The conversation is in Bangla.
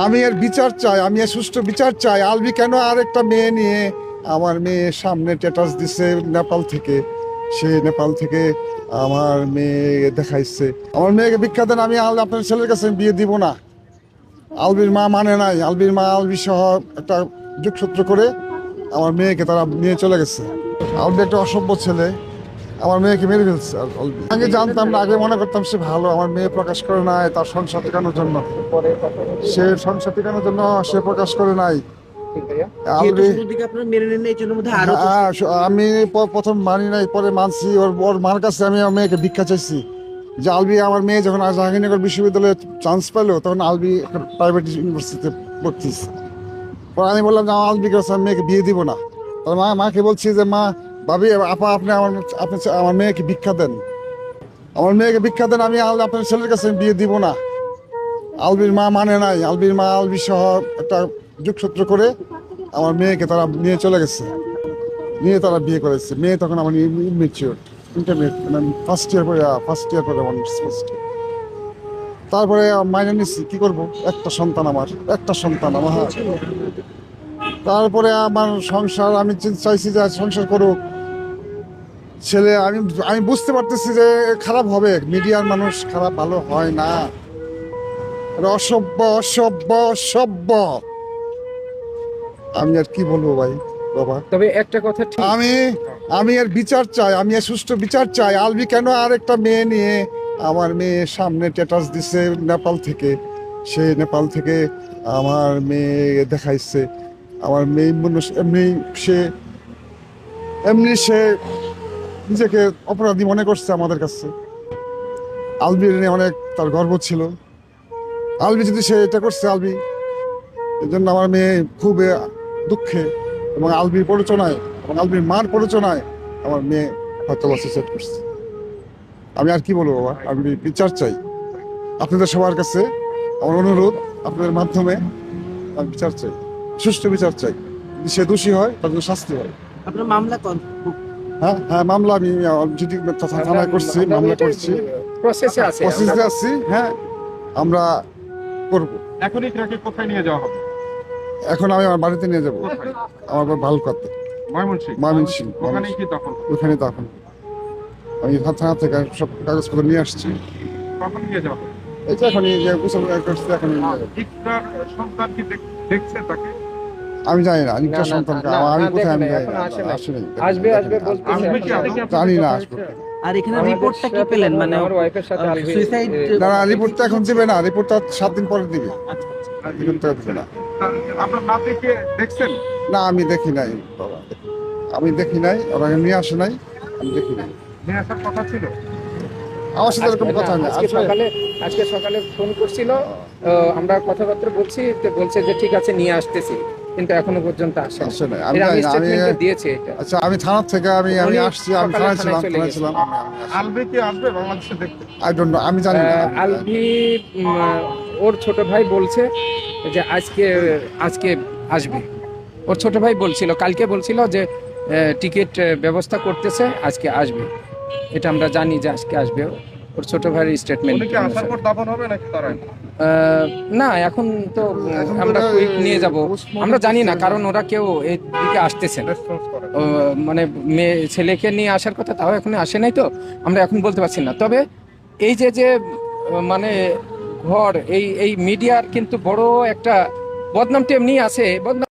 আমি এর বিচার চাই, আমি এর সুষ্ঠু বিচার চাই। আলবি কেন আর একটা মেয়ে নিয়ে আমার মেয়ে সামনে স্ট্যাটাস দিছে নেপাল থেকে, সে নেপাল থেকে আমার মেয়ে দেখাইছে। আমার মেয়েকে ভিক্ষা দেন, আমি আপনার ছেলের কাছে বিয়ে দিব না। আলবির মা মানে নাই, আলবির মা আলবি সহ একটা যোগসূত্র করে আমার মেয়েকে তারা নিয়ে চলে গেছে। আলবি একটা অসভ্য ছেলে, আমার মেয়েকে মেরে ফেলছে। আগে জানতাম না, আগে মনে করতাম সে ভালো, আমার মেয়ে প্রকাশ করে নাই তার সংসার টিকানোর জন্য, সে সংসার টিকানোর জন্য সে প্রকাশ করে নাই। আমি প্রথম মানি নাই, পরে মানছি। ওর মার কাছে আমি আমার মেয়েকে ভিক্ষা চাইছি যে আলবি, আমার মেয়ে যখন জাহাঙ্গীরনগর বিশ্ববিদ্যালয়ে চান্স পেলো তখন আলবি একটা প্রাইভেট ইউনিভার্সিটিতে পড়তেছে। পরে আমি বললাম যে আমার আলবিকে আমি মেয়েকে বিয়ে দিব না। তার মাকে বলছি যে মা, ভাবি, আপা, আপনি আমার মেয়েকে ভিক্ষা দেন, আমার মেয়েকে ভিক্ষা দেন, আমি আপনার ছেলের কাছে বিয়ে দিব না। আলবির মা মানে নাই, আলবির মা আলবি সহ একটা যোগসূত্র করে আমার মেয়েকে তারা নিয়ে চলে গেছে, নিয়ে তারা বিয়ে করেছে। মেয়ে তখন আমার ইনমেচিওর, ইন্টারমিডিয়েট, মানে ফার্স্ট ইয়ার পরে তারপরে মাইনে নিচ্ছি, কি করব, একটা সন্তান আমার। তারপরে আমার সংসার, আমি চাইছি যে সংসার করুক ছেলে। আমি বুঝতে পারতেছি যে খারাপ হবে, মিডিয়ার মানুষ খারাপ, ভালো হয় না, অসভ্য অসভ্য অসভ্য। আমি আর কি বলবো ভাই, বাবা। তবে একটা কথা ঠিক, আমি এর বিচার চাই, আমি এর সুষ্ঠু বিচার চাই। আলবি কেন আর একটা মেয়ে নিয়ে আমার মেয়ে সামনে স্ট্যাটাস দিছে নেপাল থেকে, সে নেপাল থেকে আমার মেয়ে দেখাইছে। আমার মেয়ে মানুষ এমনি সে নিজেকে অপরাধী মনে করছে আমাদের কাছে। আলবির নিয়ে অনেক তার গর্ব ছিল। আলবি যদি সে এটা করছে, আলবি এই জন্য আমার মেয়ে খুব দুঃখে, এবং আলবির প্ররোচনায় এবং আলবির মার প্ররোচনায় আমার মেয়ে হয়তো সুইসাইড করছে। আমি আর কি বলবো বাবা, আমি বিচার চাই আপনাদের সবার কাছে। আমার অনুরোধ, আপনাদের মাধ্যমে আমি বিচার চাই, সুষ্ঠু বিচার চাই। যদি সে দোষী হয় তার জন্য শাস্তি হয়। আপনার মামলা হ্যাঁ, মামলা আমি যদি থানায় করছি, মামলা করছি, প্রসেসে আছি। হ্যাঁ, আমরা করবো। এখনই ট্রাকে কোথায় নিয়ে যাওয়া হবে? এখন আমি আমার বাড়িতে নিয়ে যাবো, আমার ভালো কথা, ময়মনসিংহ। ওখানেই কি তখন? ওখানে তখন আমি থানা থেকে সব কাগজপত্র নিয়ে আসছি। কখন নিয়ে যাওয়া হবে? এই যে এখনই যে গোসল করছি, এখন ইকরার সন্তান কি দেখছে তাকে? আমি জানি না নিকটার সন্তানকে, আমি কোথায়, আমি জানি না, আসেনি, আসবে জানি না। আর এখানে রিপোর্টটা কি পেলেন, মানে আমার ওয়াইফের সাথে সুইসাইড? না, রিপোর্টটা এখন দিবে না, রিপোর্টটা 7 দিন পরে দিবে। রিপোর্টটা দিবে না। আপনার না দেখে দেখছেন? না, আমি দেখি নাই বাবা, আমি দেখি নাই, ওরা নিয়ে আসে নাই, আমি দেখি নাই। নিয়ে আসার কথা ছিল? আমার সাথে এরকম কথা নেই। আজকে সকালে ফোন করছিল, আমরা কথাবার্তা বলছি, তো বলছে যে ঠিক আছে নিয়ে আসতেছি, কিন্তু এখনো পর্যন্ত আসে নাই। আমি স্টেটমেন্ট দিয়েছি এটা। আচ্ছা, আমি থানা থেকে আমি আসছি, আমি থানায় ছিলাম। আলবি কি আসবে বাংলাদেশে দেখতে? আই ডোন্ট নো, আমি জানি না। আলভি ওর ছোট ভাই বলছে যে আজকে আসবে। ওর ছোট ভাই বলছিল, কালকে বলছিল যে টিকিট ব্যবস্থা করতেছে, আজকে আসবে। এটা আমরা জানি যে আজকে আসবে। ওর ছোট ভাইয়ের স্টেটমেন্ট। উনি কি আসার পর দাফন হবে নাকি তারাই? না, এখন তো আমরা কুইক নিয়ে যাব, আমরা জানি না, কারণ ওরা কেউ এদিকে আসতেছে না। মানে মেয়ে ছেলেকে নিয়ে আসার কথা, তাও এখন আসে নাই, তো আমরা এখন বলতে পারছি না। তবে এই যে মানে ঘর, এই মিডিয়ার কিন্তু বড় একটা বদনামটা এমনি আছে, বদনাম